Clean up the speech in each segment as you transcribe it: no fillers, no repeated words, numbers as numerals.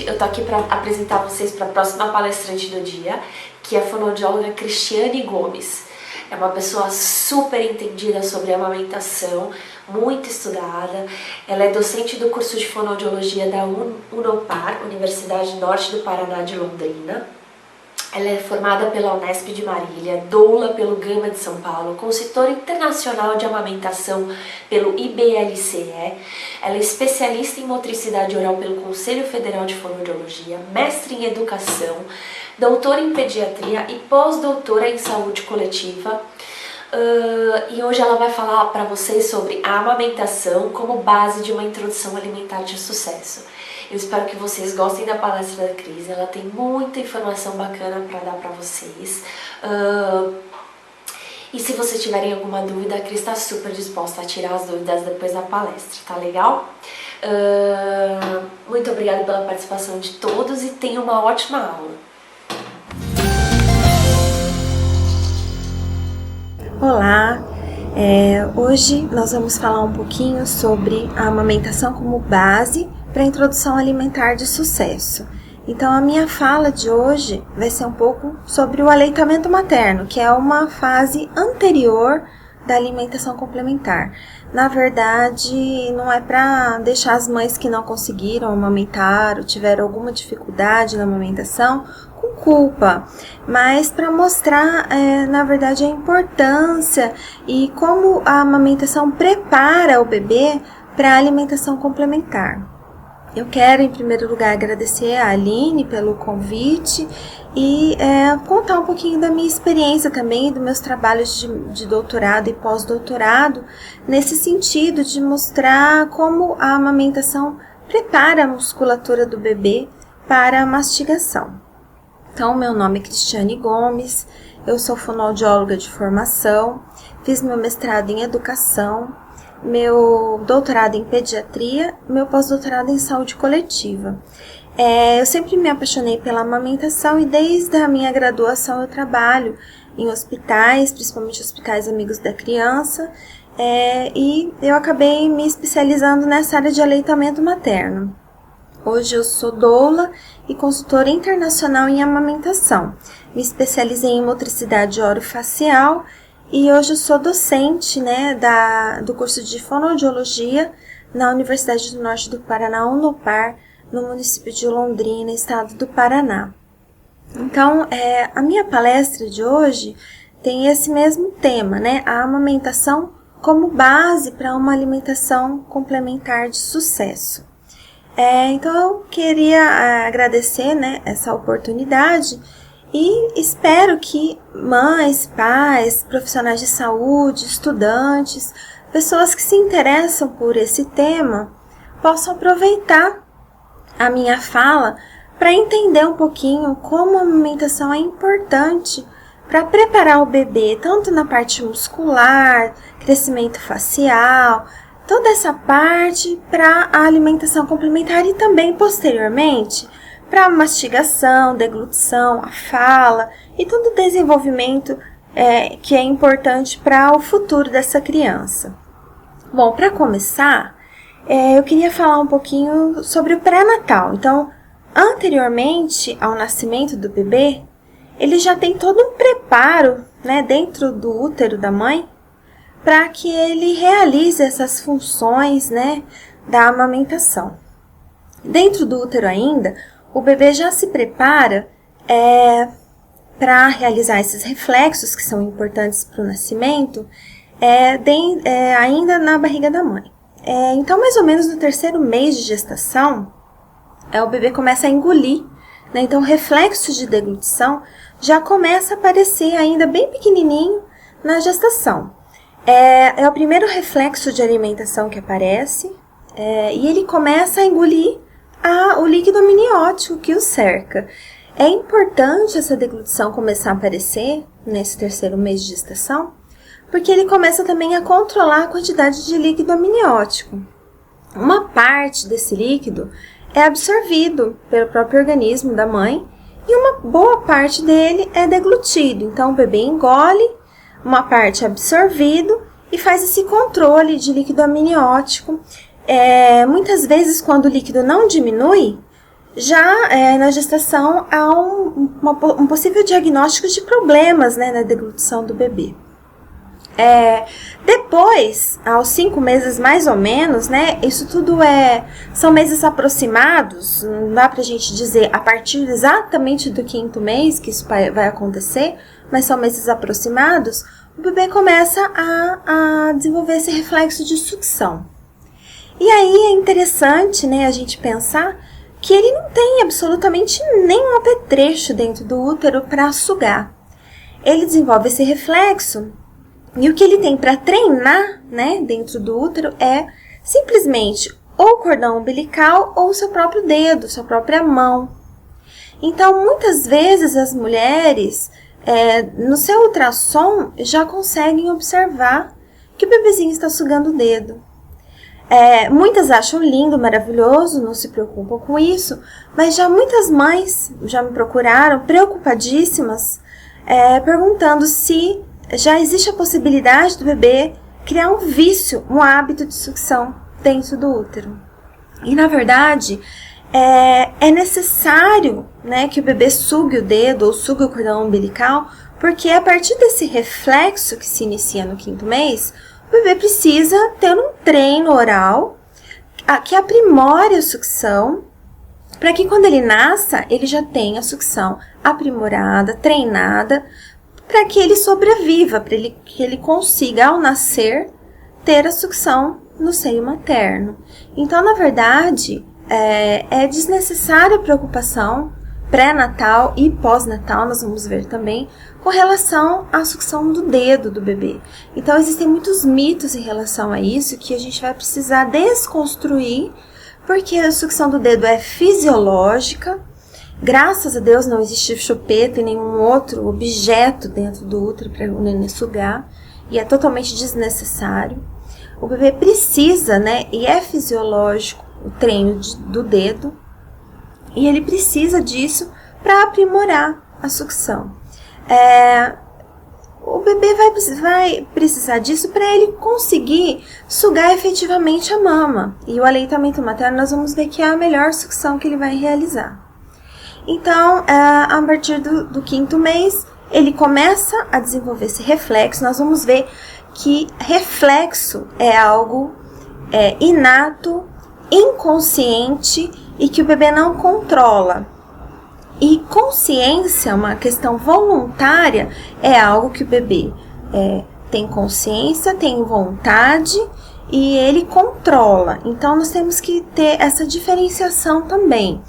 gente. Eu tô aqui para apresentar vocês para a próxima palestrante do dia, que é a fonoaudióloga Cristiane Gomes. É uma pessoa super entendida sobre amamentação, muito estudada. Ela é docente do curso de fonoaudiologia da Unopar, Universidade Norte do Paraná de Londrina. Ela é formada pela Unesp de Marília, doula pelo Gama de São Paulo, consultora internacional de amamentação pelo IBLCE. Ela é especialista em motricidade oral pelo Conselho Federal de Fonoaudiologia, mestre em educação, doutora em pediatria e pós-doutora em saúde coletiva. E hoje ela vai falar para vocês sobre a amamentação como base de uma introdução alimentar de sucesso. Eu espero que vocês gostem da palestra da Cris, ela tem muita informação bacana para dar para vocês. E se vocês tiverem alguma dúvida, a Cris está super disposta a tirar as dúvidas depois da palestra, tá legal? Muito obrigada pela participação de todos e tenham uma ótima aula. Olá, hoje nós vamos falar um pouquinho sobre a amamentação como base para a introdução alimentar de sucesso. Então a minha fala de hoje vai ser um pouco sobre o aleitamento materno, que é uma fase anterior da alimentação complementar. Na verdade, não é para deixar as mães que não conseguiram amamentar ou tiveram alguma dificuldade na amamentação com culpa, mas para mostrar, na verdade, a importância e como a amamentação prepara o bebê para a alimentação complementar. Eu quero, em primeiro lugar, agradecer a Aline pelo convite e contar um pouquinho da minha experiência também, dos meus trabalhos de doutorado e pós-doutorado, nesse sentido de mostrar como a amamentação prepara a musculatura do bebê para a mastigação. Então, meu nome é Cristiane Gomes, eu sou fonoaudióloga de formação, fiz meu mestrado em educação, meu doutorado em pediatria, meu pós-doutorado em saúde coletiva. Eu sempre me apaixonei pela amamentação e desde a minha graduação eu trabalho em hospitais, principalmente hospitais amigos da criança, e eu acabei me especializando nessa área de aleitamento materno. Hoje eu sou doula e consultora internacional em amamentação. Me especializei em motricidade orofacial e hoje eu sou docente, do curso de fonoaudiologia na Universidade do Norte do Paraná, Unopar, no município de Londrina, estado do Paraná. Então, a minha palestra de hoje tem esse mesmo tema, a amamentação como base para uma alimentação complementar de sucesso. Então, eu queria agradecer essa oportunidade e espero que mães, pais, profissionais de saúde, estudantes, pessoas que se interessam por esse tema, possam aproveitar a minha fala para entender um pouquinho como a amamentação é importante para preparar o bebê, tanto na parte muscular, crescimento facial, toda essa parte para a alimentação complementar e também, posteriormente, para a mastigação, deglutição, a fala e todo o desenvolvimento que é importante para o futuro dessa criança. Bom, para começar, eu queria falar um pouquinho sobre o pré-natal. Então, anteriormente ao nascimento do bebê, ele já tem todo um preparo dentro do útero da mãe para que ele realize essas funções da amamentação. Dentro do útero ainda, o bebê já se prepara para realizar esses reflexos que são importantes para o nascimento ainda na barriga da mãe. Então, mais ou menos no 3º mês de gestação, o bebê começa a engolir. Então, o reflexo de deglutição já começa a aparecer ainda bem pequenininho na gestação. É o primeiro reflexo de alimentação que aparece e ele começa a engolir o líquido amniótico que o cerca. É importante essa deglutição começar a aparecer nesse 3º mês de gestação, porque ele começa também a controlar a quantidade de líquido amniótico. Uma parte desse líquido é absorvido pelo próprio organismo da mãe e uma boa parte dele é deglutido. Então o bebê engole, uma parte é absorvido e faz esse controle de líquido amniótico. Muitas vezes, quando o líquido não diminui, Já na gestação há um possível diagnóstico de problemas, né, na deglutição do bebê. Depois, aos 5 meses mais ou menos, né, isso tudo são meses aproximados, não dá pra gente dizer a partir exatamente do 5º mês que isso vai acontecer, mas são meses aproximados, o bebê começa a desenvolver esse reflexo de sucção. E aí é interessante, né, a gente pensar que ele não tem absolutamente nenhum apetrecho dentro do útero para sugar. Ele desenvolve esse reflexo e o que ele tem para treinar, né, dentro do útero é simplesmente ou o cordão umbilical ou o seu próprio dedo, sua própria mão. Então, muitas vezes as mulheres, no seu ultrassom, já conseguem observar que o bebezinho está sugando o dedo. Muitas acham lindo, maravilhoso, não se preocupam com isso, mas já muitas mães já me procuraram, preocupadíssimas, perguntando se já existe a possibilidade do bebê criar um vício, um hábito de sucção dentro do útero. E, na verdade, é necessário, né, que o bebê sugue o dedo ou sugue o cordão umbilical, porque a partir desse reflexo que se inicia no 5º mês, o bebê precisa ter um treino oral que aprimore a sucção, para que quando ele nasça, ele já tenha a sucção aprimorada, treinada, para que ele sobreviva, para que ele consiga, ao nascer, ter a sucção no seio materno. Então, na verdade, é desnecessária a preocupação pré-natal e pós-natal, nós vamos ver também, com relação à sucção do dedo do bebê. Então, existem muitos mitos em relação a isso que a gente vai precisar desconstruir, porque a sucção do dedo é fisiológica. Graças a Deus não existe chupeta e nenhum outro objeto dentro do útero para o neném sugar, e é totalmente desnecessário. O bebê precisa, né, e é fisiológico o treino do dedo, e ele precisa disso para aprimorar a sucção. O bebê vai precisar disso para ele conseguir sugar efetivamente a mama. E o aleitamento materno nós vamos ver que é a melhor sucção que ele vai realizar. Então, a partir do 5º mês, ele começa a desenvolver esse reflexo. Nós vamos ver que reflexo é algo inato, inconsciente e que o bebê não controla. E consciência, uma questão voluntária, é algo que o bebê tem consciência, tem vontade e ele controla. Então, nós temos que ter essa diferenciação também.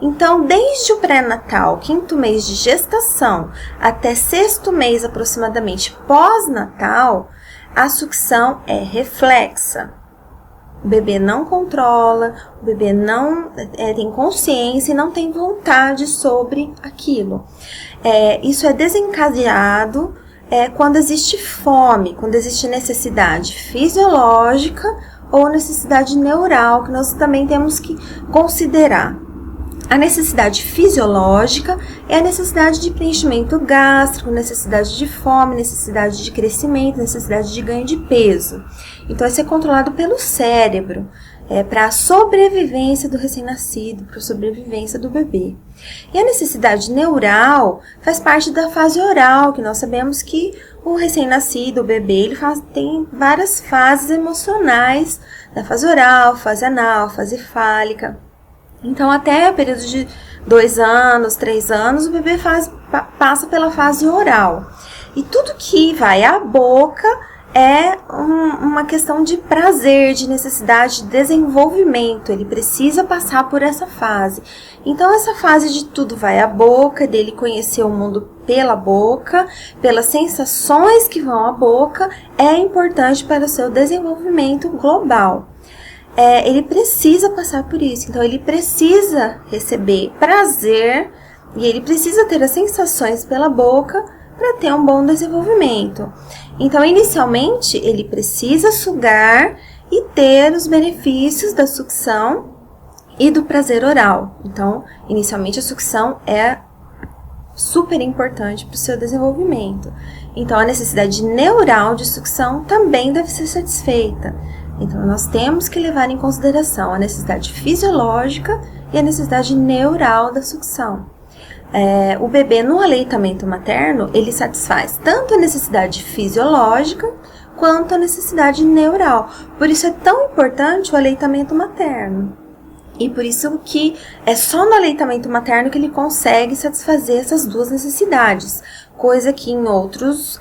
Então, desde o pré-natal, 5º mês de gestação, até 6º mês aproximadamente pós-natal, a sucção é reflexa. O bebê não controla, o bebê não tem consciência e não tem vontade sobre aquilo. Isso é desencadeado quando existe fome, quando existe necessidade fisiológica ou necessidade neural, que nós também temos que considerar. A necessidade fisiológica é a necessidade de preenchimento gástrico, necessidade de fome, necessidade de crescimento, necessidade de ganho de peso. Então, isso é controlado pelo cérebro, para a sobrevivência do recém-nascido, para a sobrevivência do bebê. E a necessidade neural faz parte da fase oral, que nós sabemos que o recém-nascido, o bebê, ele tem várias fases emocionais, da fase oral, fase anal, fase fálica. Então, até o período de 2 anos, 3 anos, o bebê passa pela fase oral. E tudo que vai à boca é uma questão de prazer, de necessidade de desenvolvimento. Ele precisa passar por essa fase. Então, essa fase de tudo vai à boca, dele conhecer o mundo pela boca, pelas sensações que vão à boca, é importante para o seu desenvolvimento global. Ele precisa passar por isso, então ele precisa receber prazer e ele precisa ter as sensações pela boca para ter um bom desenvolvimento. Então, inicialmente, ele precisa sugar e ter os benefícios da sucção e do prazer oral. Então, inicialmente, a sucção é super importante para o seu desenvolvimento. Então, a necessidade neural de sucção também deve ser satisfeita. Então, nós temos que levar em consideração a necessidade fisiológica e a necessidade neural da sucção. O bebê no aleitamento materno, ele satisfaz tanto a necessidade fisiológica quanto a necessidade neural. Por isso é tão importante o aleitamento materno. E por isso que é só no aleitamento materno que ele consegue satisfazer essas duas necessidades, coisa que em outros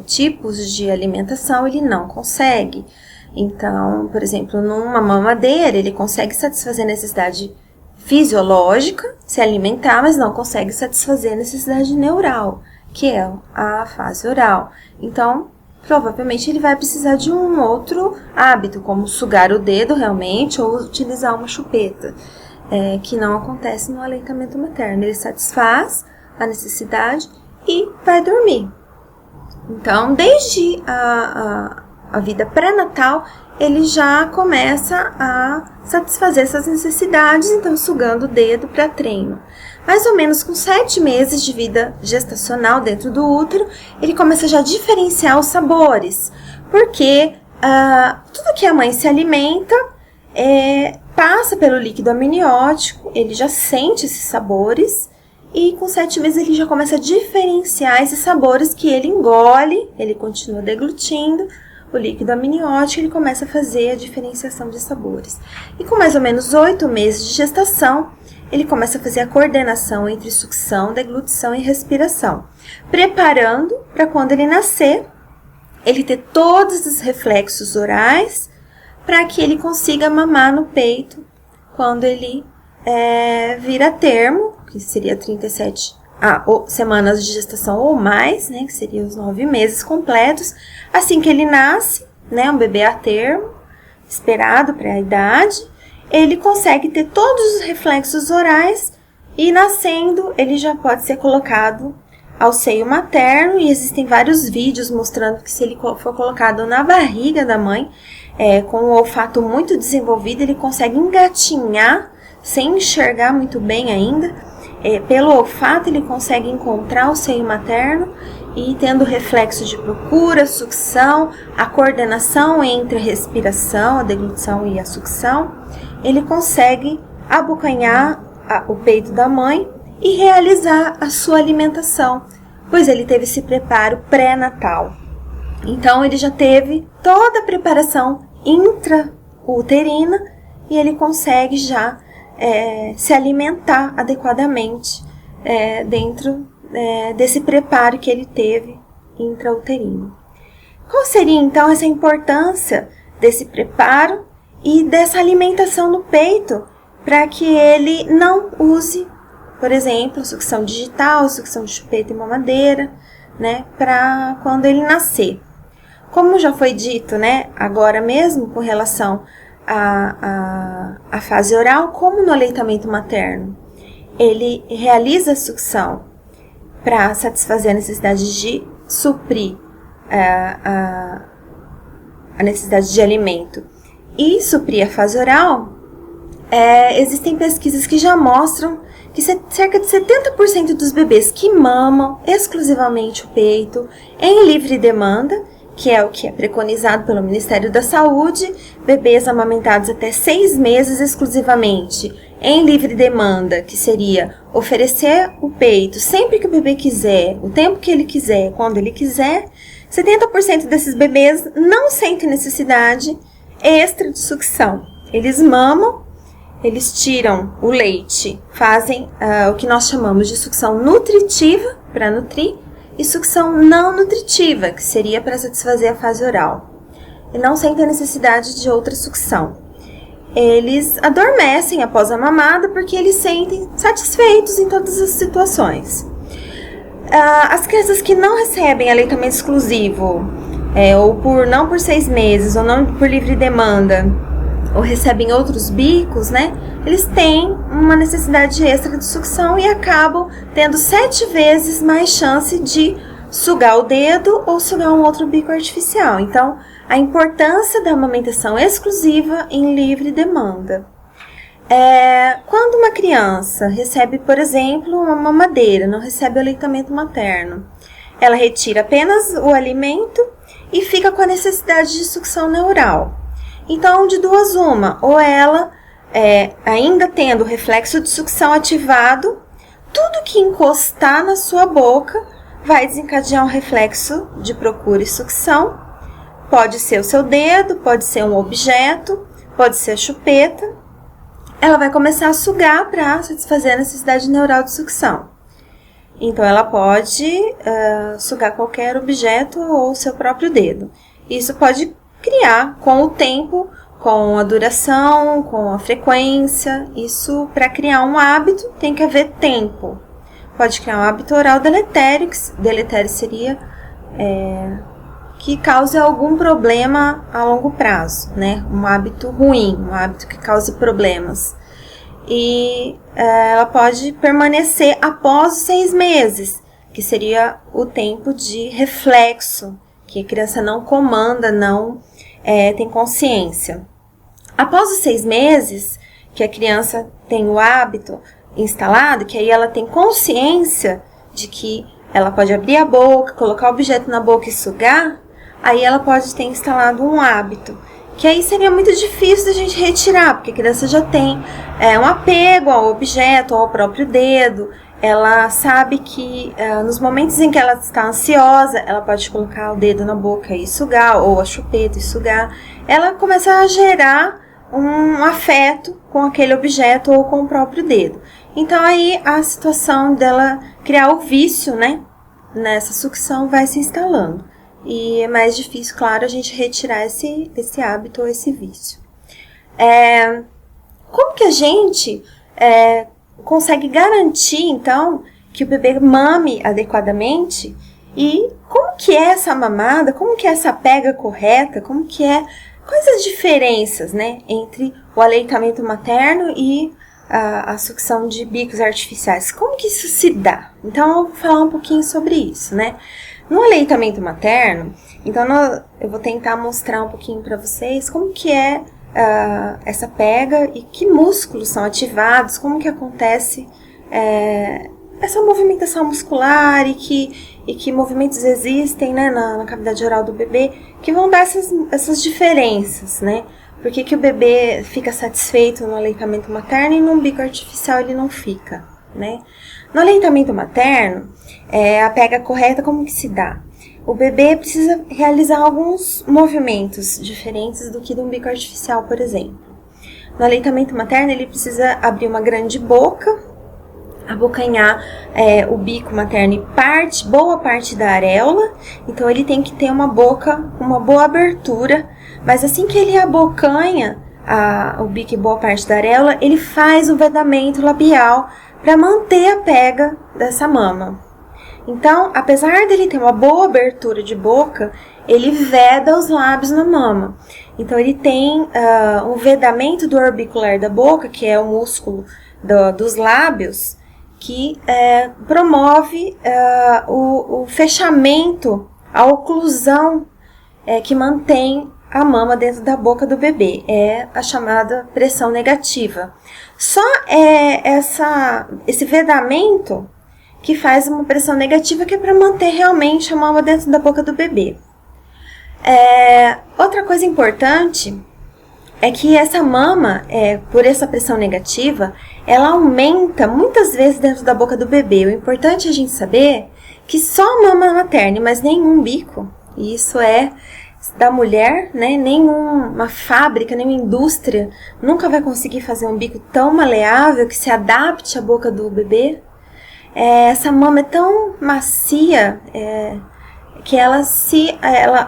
tipos de alimentação ele não consegue. Então, por exemplo, numa mamadeira ele consegue satisfazer a necessidade fisiológica, se alimentar, mas não consegue satisfazer a necessidade neural, que é a fase oral. Então, provavelmente ele vai precisar de um outro hábito, como sugar o dedo realmente ou utilizar uma chupeta, que não acontece no aleitamento materno. Ele satisfaz a necessidade e vai dormir. Então, desde a vida pré-natal, ele já começa a satisfazer essas necessidades, então sugando o dedo para treino. Mais ou menos com 7 meses de vida gestacional dentro do útero, ele começa já a diferenciar os sabores, porque tudo que a mãe se alimenta passa pelo líquido amniótico, ele já sente esses sabores, e com 7 meses ele já começa a diferenciar esses sabores que ele engole, ele continua deglutindo o líquido amniótico, ele começa a fazer a diferenciação de sabores. E com mais ou menos 8 meses de gestação, ele começa a fazer a coordenação entre sucção, deglutição e respiração, preparando para quando ele nascer, ele ter todos os reflexos orais para que ele consiga mamar no peito quando ele vir a termo, que seria 37 semanas de gestação ou mais, né, que seriam os 9 meses completos. Assim que ele nasce, né, um bebê a termo, esperado para a idade, ele consegue ter todos os reflexos orais e nascendo ele já pode ser colocado ao seio materno, e existem vários vídeos mostrando que se ele for colocado na barriga da mãe, com o olfato muito desenvolvido, ele consegue engatinhar sem enxergar muito bem ainda. Pelo olfato ele consegue encontrar o seio materno e tendo reflexo de procura, sucção, a coordenação entre a respiração, a deglutição e a sucção, ele consegue abocanhar o peito da mãe e realizar a sua alimentação, pois ele teve esse preparo pré-natal. Então ele já teve toda a preparação intrauterina e ele consegue já se alimentar adequadamente dentro desse preparo que ele teve intrauterino. Qual seria então essa importância desse preparo e dessa alimentação no peito para que ele não use, por exemplo, sucção digital, sucção de chupeta e mamadeira, né, para quando ele nascer? Como já foi dito, né, agora mesmo com relação a fase oral, como no aleitamento materno, ele realiza a sucção para satisfazer a necessidade de suprir a necessidade de alimento e suprir a fase oral. Existem pesquisas que já mostram que cerca de 70% dos bebês que mamam exclusivamente o peito em livre demanda, que é o que é preconizado pelo Ministério da Saúde, bebês amamentados até 6 meses exclusivamente em livre demanda, que seria oferecer o peito sempre que o bebê quiser, o tempo que ele quiser, quando ele quiser. 70% desses bebês não sentem necessidade extra de sucção. Eles mamam, eles tiram o leite, fazem o que nós chamamos de sucção nutritiva, para nutrir, e sucção não nutritiva, que seria para satisfazer a fase oral. E não sentem a necessidade de outra sucção. Eles adormecem após a mamada porque eles sentem satisfeitos em todas as situações. As crianças que não recebem aleitamento exclusivo, ou não por 6 meses, ou não por livre demanda, ou recebem outros bicos, né? Eles têm uma necessidade extra de sucção e acabam tendo 7 vezes mais chance de sugar o dedo ou sugar um outro bico artificial. Então, a importância da amamentação exclusiva em livre demanda. Quando uma criança recebe, por exemplo, uma mamadeira, não recebe o aleitamento materno, ela retira apenas o alimento e fica com a necessidade de sucção neural. Então, de duas uma, ou ela, ainda tendo o reflexo de sucção ativado, tudo que encostar na sua boca vai desencadear um reflexo de procura e sucção. Pode ser o seu dedo, pode ser um objeto, pode ser a chupeta. Ela vai começar a sugar para satisfazer a necessidade neural de sucção. Então, ela pode sugar qualquer objeto ou seu próprio dedo. Isso pode criar, com o tempo, com a duração, com a frequência. Isso, para criar um hábito, tem que haver tempo. Pode criar um hábito oral deletério, que deletério seria que cause algum problema a longo prazo, né? Um hábito ruim, um hábito que cause problemas. E ela pode permanecer após os 6 meses, que seria o tempo de reflexo, que a criança não comanda, não tem consciência. Após os 6 meses, que a criança tem o hábito instalado, que aí ela tem consciência de que ela pode abrir a boca, colocar o objeto na boca e sugar, aí ela pode ter instalado um hábito, que aí seria muito difícil da gente retirar, porque a criança já tem um apego ao objeto, ao próprio dedo. Ela sabe que nos momentos em que ela está ansiosa, ela pode colocar o dedo na boca e sugar, ou a chupeta e sugar. Ela começa a gerar um afeto com aquele objeto ou com o próprio dedo. Então aí a situação dela criar o vício, né, nessa sucção vai se instalando. E é mais difícil, claro, a gente retirar esse hábito ou esse vício. Como que a gente consegue garantir, então, que o bebê mame adequadamente? E como que é essa mamada? Como que é essa pega correta? Quais as diferenças, né, entre o aleitamento materno e a sucção de bicos artificiais? Como que isso se dá? Então, eu vou falar um pouquinho sobre isso, né? No aleitamento materno, então eu vou tentar mostrar um pouquinho para vocês como que é essa pega e que músculos são ativados, como que acontece essa movimentação muscular e que movimentos existem, né, na cavidade oral do bebê que vão dar essas diferenças, né? Por que o bebê fica satisfeito no aleitamento materno e num bico artificial ele não fica, né? No aleitamento materno, a pega correta como que se dá? O bebê precisa realizar alguns movimentos diferentes do que de um bico artificial, por exemplo. No aleitamento materno, ele precisa abrir uma grande boca, abocanhar o bico materno e boa parte da areola. Então, ele tem que ter uma boca com uma boa abertura, mas assim que ele abocanha o bico e boa parte da areola, ele faz um vedamento labial para manter a pega dessa mama. Então, apesar dele ter uma boa abertura de boca, ele veda os lábios na mama. Então, ele tem um vedamento do orbicular da boca, que é o músculo dos lábios, que promove o fechamento, a oclusão que mantém a mama dentro da boca do bebê. É a chamada pressão negativa. Só esse vedamento que faz uma pressão negativa, que é para manter realmente a mama dentro da boca do bebê. Outra coisa importante é que essa mama, por essa pressão negativa, ela aumenta muitas vezes dentro da boca do bebê. O importante é a gente saber que só a mama materna, mas nenhum bico, e isso é da mulher, né? Nenhuma fábrica, nenhuma indústria nunca vai conseguir fazer um bico tão maleável que se adapte à boca do bebê. Essa mama é tão macia que ela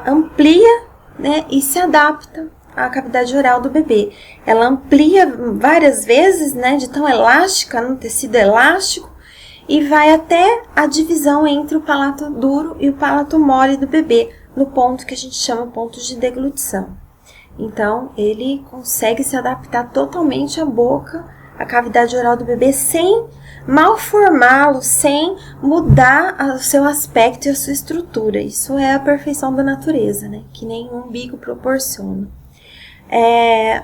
amplia, né, e se adapta à cavidade oral do bebê. Ela amplia várias vezes, né, de tão elástica, no tecido elástico, e vai até a divisão entre o palato duro e o palato mole do bebê, no ponto que a gente chama ponto de deglutição. Então, ele consegue se adaptar totalmente à boca, à cavidade oral do bebê, sem malformá-lo, sem mudar o seu aspecto e a sua estrutura. Isso é a perfeição da natureza, né? Que nenhum bico proporciona.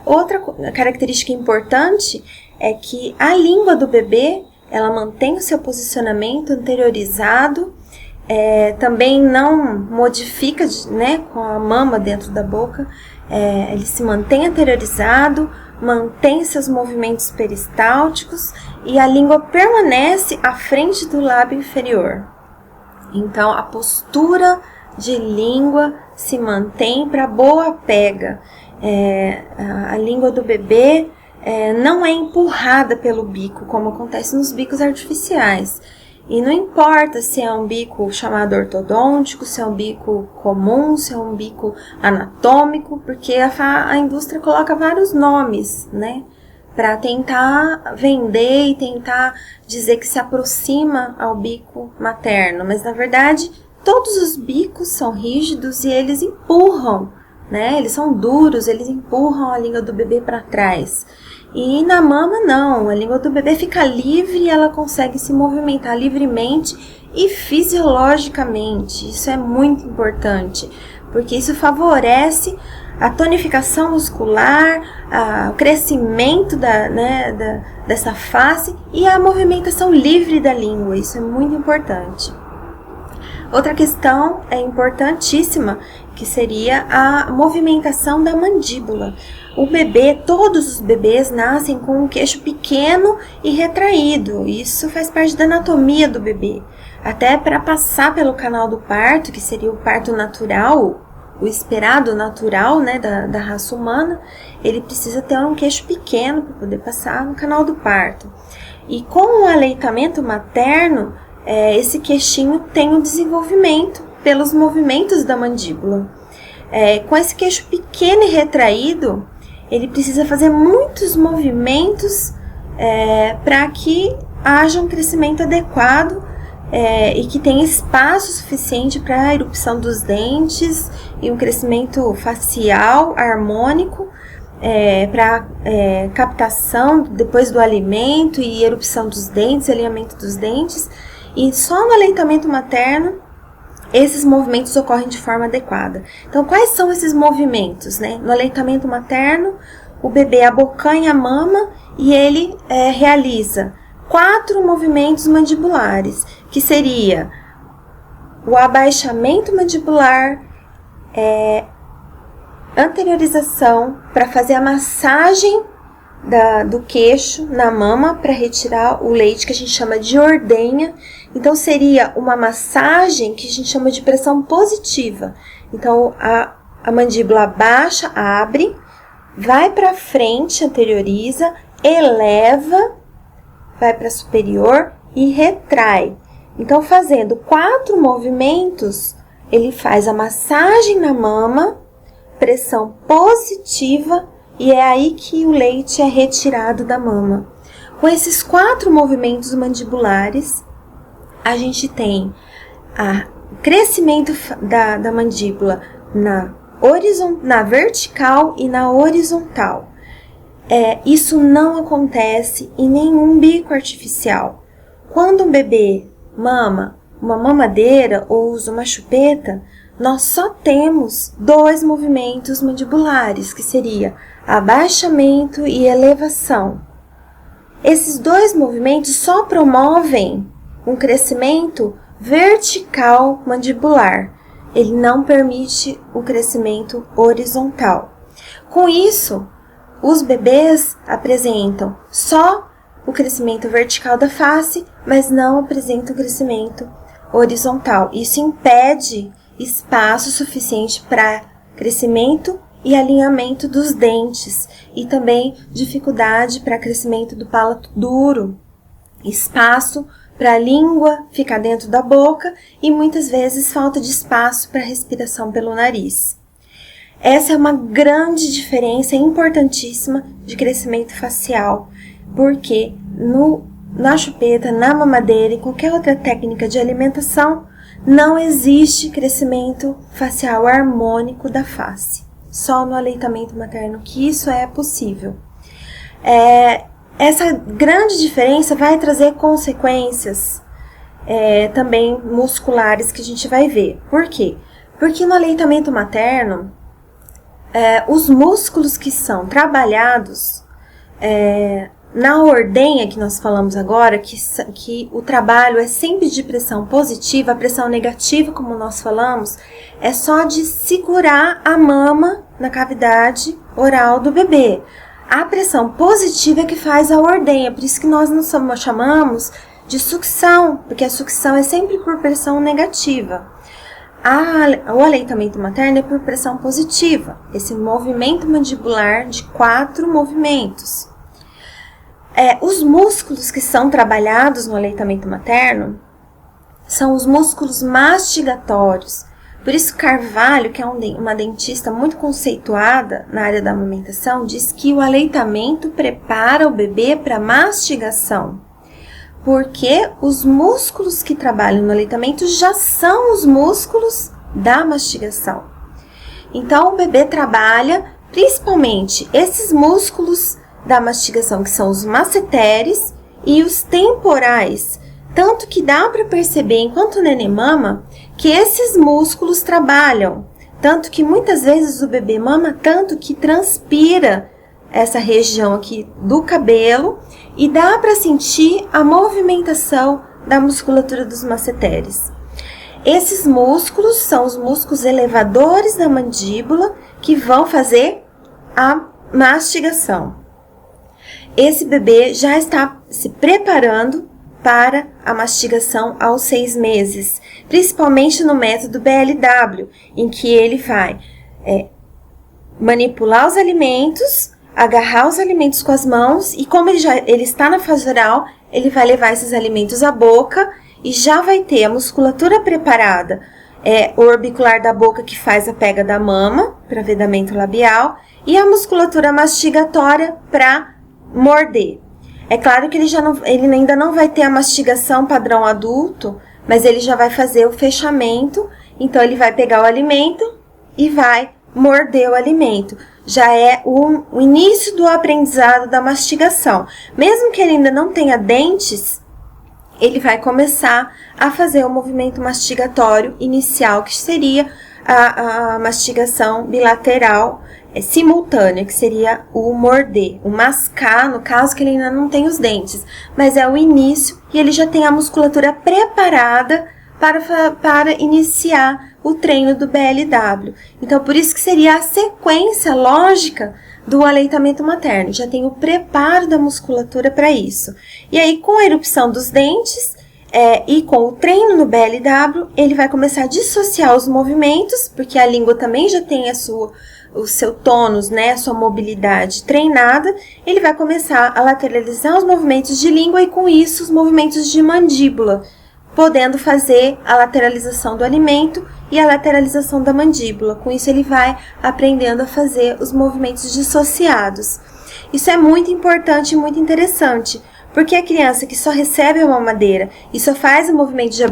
Outra característica importante é que a língua do bebê, ela mantém o seu posicionamento anteriorizado, também não modifica, né, com a mama dentro da boca. ele se mantém anteriorizado, mantém seus movimentos peristálticos e a língua permanece à frente do lábio inferior. Então, a postura de língua se mantém para boa pega. A língua do bebê não é empurrada pelo bico, como acontece nos bicos artificiais. E não importa se é um bico chamado ortodôntico, se é um bico comum, se é um bico anatômico, porque a indústria coloca vários nomes, né? Para tentar vender e tentar dizer que se aproxima ao bico materno. Mas, na verdade, todos os bicos são rígidos e eles empurram, né? Eles são duros, eles empurram a língua do bebê para trás. E na mama não, a língua do bebê fica livre e ela consegue se movimentar livremente e fisiologicamente. Isso é muito importante, porque isso favorece a tonificação muscular, o crescimento dessa face e a movimentação livre da língua. Isso é muito importante. Outra questão importantíssima, que seria a movimentação da mandíbula. O bebê, todos os bebês nascem com um queixo pequeno e retraído. Isso faz parte da anatomia do bebê. Até para passar pelo canal do parto, que seria o parto natural, o esperado natural, né, da raça humana, ele precisa ter um queixo pequeno para poder passar no canal do parto. E com o aleitamento materno, esse queixinho tem um desenvolvimento pelos movimentos da mandíbula. Com esse queixo pequeno e retraído, ele precisa fazer muitos movimentos para que haja um crescimento adequado e que tenha espaço suficiente para a erupção dos dentes e um crescimento facial harmônico, para captação depois do alimento e erupção dos dentes, alinhamento dos dentes. E só no aleitamento materno esses movimentos ocorrem de forma adequada. Então, quais são esses movimentos, né? No aleitamento materno, o bebê abocanha a mama e ele realiza 4 movimentos mandibulares, que seria o abaixamento mandibular, anteriorização para fazer a massagem do queixo na mama para retirar o leite, que a gente chama de ordenha. Então, seria uma massagem que a gente chama de pressão positiva. Então, a mandíbula baixa, abre, vai para frente, anterioriza, eleva, vai para superior e retrai. Então, fazendo 4 movimentos, ele faz a massagem na mama, pressão positiva, e é aí que o leite é retirado da mama. Com esses 4 movimentos mandibulares, a gente tem o crescimento da mandíbula na vertical e na horizontal. Isso não acontece em nenhum bico artificial. Quando um bebê mama uma mamadeira ou usa uma chupeta, nós só temos 2 movimentos mandibulares, que seria abaixamento e elevação. Esses 2 movimentos só promovem um crescimento vertical mandibular. Ele não permite o crescimento horizontal. Com isso, os bebês apresentam só o crescimento vertical da face, mas não apresentam crescimento horizontal. Isso impede espaço suficiente para crescimento e alinhamento dos dentes e também dificuldade para crescimento do palato duro, espaço para a língua ficar dentro da boca e muitas vezes falta de espaço para respiração pelo nariz. Essa é uma grande diferença importantíssima de crescimento facial, porque na chupeta, na mamadeira e qualquer outra técnica de alimentação, não existe crescimento facial harmônico da face. Só no aleitamento materno que isso é possível. Essa grande diferença vai trazer consequências também musculares que a gente vai ver. Por quê? Porque no aleitamento materno, os músculos que são trabalhados na ordenha que nós falamos agora, que o trabalho é sempre de pressão positiva, a pressão negativa, como nós falamos, é só de segurar a mama na cavidade oral do bebê. A pressão positiva é que faz a ordenha, por isso que nós não chamamos de sucção, porque a sucção é sempre por pressão negativa. O aleitamento materno é por pressão positiva, esse movimento mandibular de 4 movimentos. Os músculos que são trabalhados no aleitamento materno são os músculos mastigatórios. Por isso Carvalho, que é uma dentista muito conceituada na área da amamentação, diz que o aleitamento prepara o bebê para mastigação. Porque os músculos que trabalham no aleitamento já são os músculos da mastigação. Então, o bebê trabalha principalmente esses músculos da mastigação, que são os masseteres e os temporais. Tanto que dá para perceber, enquanto o neném mama, que esses músculos trabalham. Tanto que muitas vezes o bebê mama tanto que transpira essa região aqui do cabelo e dá para sentir a movimentação da musculatura dos masseteres. Esses músculos são os músculos elevadores da mandíbula que vão fazer a mastigação. Esse bebê já está se preparando para a mastigação aos 6 meses, principalmente no método BLW, em que ele vai manipular os alimentos, agarrar os alimentos com as mãos e como ele está na fase oral, ele vai levar esses alimentos à boca e já vai ter a musculatura preparada, o orbicular da boca que faz a pega da mama para vedamento labial e a musculatura mastigatória para morder. É claro que ele ainda não vai ter a mastigação padrão adulto, mas ele já vai fazer o fechamento, então ele vai pegar o alimento e vai morder o alimento. Já é o início do aprendizado da mastigação. Mesmo que ele ainda não tenha dentes, ele vai começar a fazer o movimento mastigatório inicial, que seria a mastigação bilateral simultânea, que seria o morder, o mascar, no caso que ele ainda não tem os dentes, mas é o início e ele já tem a musculatura preparada para iniciar o treino do BLW. Então, por isso que seria a sequência lógica do aleitamento materno, já tem o preparo da musculatura para isso. E aí, com a erupção dos dentes e com o treino no BLW, ele vai começar a dissociar os movimentos, porque a língua também já tem o seu tônus, né, a sua mobilidade treinada, ele vai começar a lateralizar os movimentos de língua e com isso os movimentos de mandíbula, podendo fazer a lateralização do alimento e a lateralização da mandíbula. Com isso ele vai aprendendo a fazer os movimentos dissociados. Isso é muito importante e muito interessante, porque a criança que só recebe a mamadeira e só faz o movimento de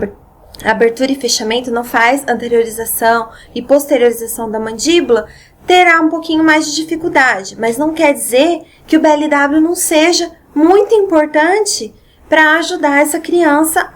abertura e fechamento, não faz anteriorização e posteriorização da mandíbula, terá um pouquinho mais de dificuldade, mas não quer dizer que o BLW não seja muito importante para ajudar essa criança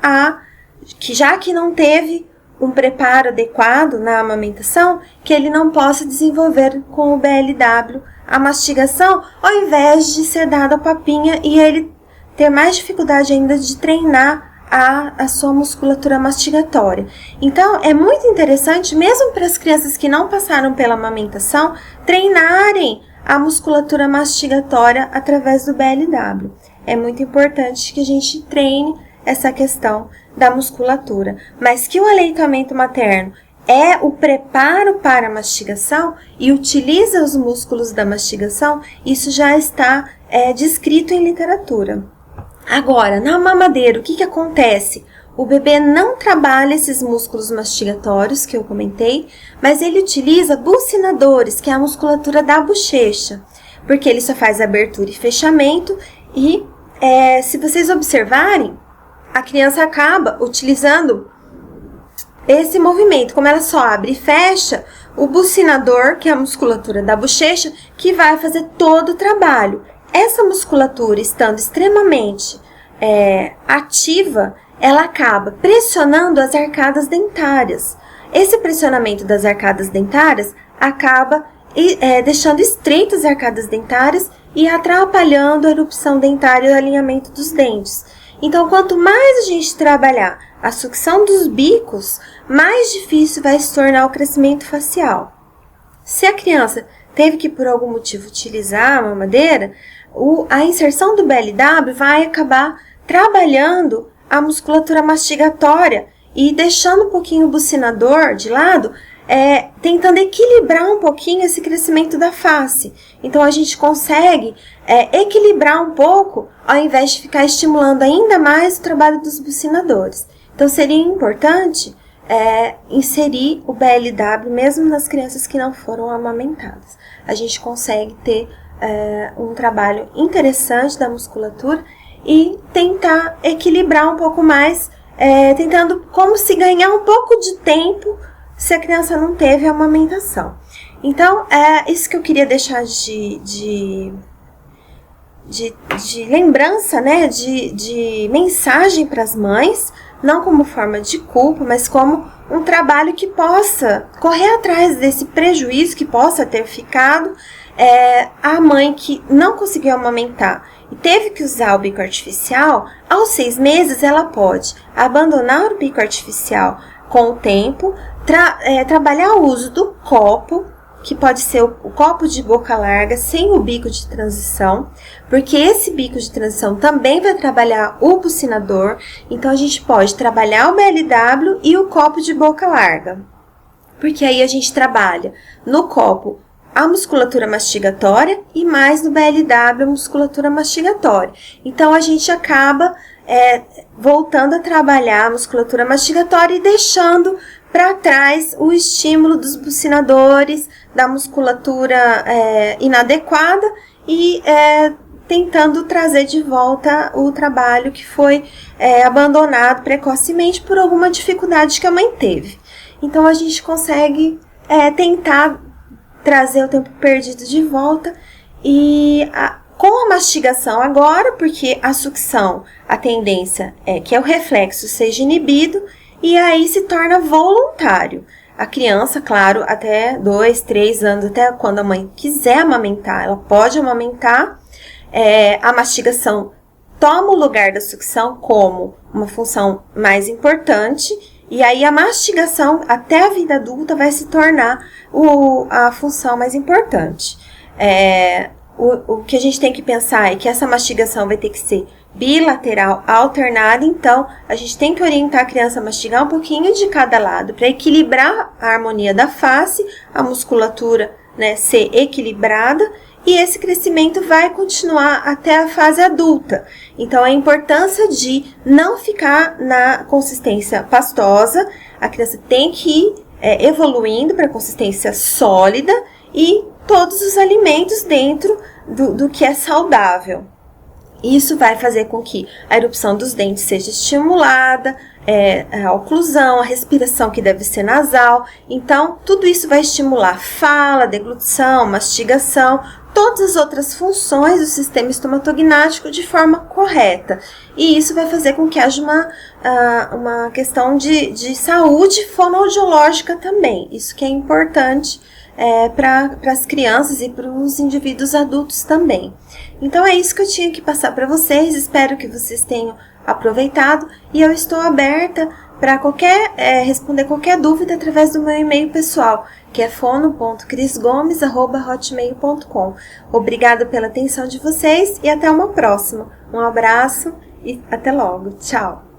que já que não teve um preparo adequado na amamentação, que ele não possa desenvolver com o BLW a mastigação, ao invés de ser dado a papinha e ele ter mais dificuldade ainda de treinar a sua musculatura mastigatória. Então, é muito interessante, mesmo para as crianças que não passaram pela amamentação, treinarem a musculatura mastigatória através do BLW. É muito importante que a gente treine essa questão da musculatura. Mas que o aleitamento materno é o preparo para a mastigação e utiliza os músculos da mastigação, isso já está descrito em literatura. Agora, na mamadeira, o que acontece? O bebê não trabalha esses músculos mastigatórios que eu comentei, mas ele utiliza bucinadores, que é a musculatura da bochecha, porque ele só faz abertura e fechamento e, se vocês observarem, a criança acaba utilizando esse movimento. Como ela só abre e fecha, o bucinador, que é a musculatura da bochecha, que vai fazer todo o trabalho. Essa musculatura, estando extremamente ativa, ela acaba pressionando as arcadas dentárias. Esse pressionamento das arcadas dentárias acaba deixando estreitas as arcadas dentárias e atrapalhando a erupção dentária e o alinhamento dos dentes. Então, quanto mais a gente trabalhar a sucção dos bicos, mais difícil vai se tornar o crescimento facial. Se a criança teve que, por algum motivo, utilizar a mamadeira, a inserção do BLW vai acabar trabalhando a musculatura mastigatória e deixando um pouquinho o bucinador de lado, tentando equilibrar um pouquinho esse crescimento da face. Então, a gente consegue equilibrar um pouco, ao invés de ficar estimulando ainda mais o trabalho dos bucinadores. Então, seria importante inserir o BLW mesmo nas crianças que não foram amamentadas. A gente consegue ter um trabalho interessante da musculatura e tentar equilibrar um pouco mais, tentando como se ganhar um pouco de tempo se a criança não teve a amamentação. Então, isso que eu queria deixar de lembrança, né, de mensagem para as mães, não como forma de culpa, mas como um trabalho que possa correr atrás desse prejuízo que possa ter ficado a mãe que não conseguiu amamentar e teve que usar o bico artificial. Aos 6 meses ela pode abandonar o bico artificial com o tempo, trabalhar o uso do copo, que pode ser o copo de boca larga sem o bico de transição, porque esse bico de transição também vai trabalhar o bucinador. Então, a gente pode trabalhar o BLW e o copo de boca larga, porque aí a gente trabalha no copo a musculatura mastigatória e mais no BLW a musculatura mastigatória. Então, a gente acaba voltando a trabalhar a musculatura mastigatória e deixando para trás o estímulo dos bucinadores, da musculatura inadequada e tentando trazer de volta o trabalho que foi abandonado precocemente por alguma dificuldade que a mãe teve. Então, a gente consegue tentar trazer o tempo perdido de volta e com a mastigação agora, porque a sucção, a tendência é que o reflexo seja inibido e aí se torna voluntário. A criança, claro, até 2, 3 anos, até quando a mãe quiser amamentar, ela pode amamentar. A mastigação toma o lugar da sucção como uma função mais importante, e aí a mastigação até a vida adulta vai se tornar a função mais importante. O que a gente tem que pensar é que essa mastigação vai ter que ser bilateral, alternada. Então, a gente tem que orientar a criança a mastigar um pouquinho de cada lado para equilibrar a harmonia da face, a musculatura, né, ser equilibrada, e esse crescimento vai continuar até a fase adulta. Então, a importância de não ficar na consistência pastosa, a criança tem que ir evoluindo para consistência sólida e todos os alimentos dentro do que é saudável. Isso vai fazer com que a erupção dos dentes seja estimulada, a oclusão, a respiração que deve ser nasal. Então, tudo isso vai estimular fala, deglutição, mastigação, todas as outras funções do sistema estomatognático de forma correta. E isso vai fazer com que haja uma questão de saúde fonoaudiológica também. Isso que é importante para as crianças e para os indivíduos adultos também. Então, é isso que eu tinha que passar para vocês. Espero que vocês tenham aproveitado e eu estou aberta para responder qualquer dúvida através do meu e-mail pessoal, que é fono.crisgomes@hotmail.com. Obrigada pela atenção de vocês e até uma próxima. Um abraço e até logo. Tchau!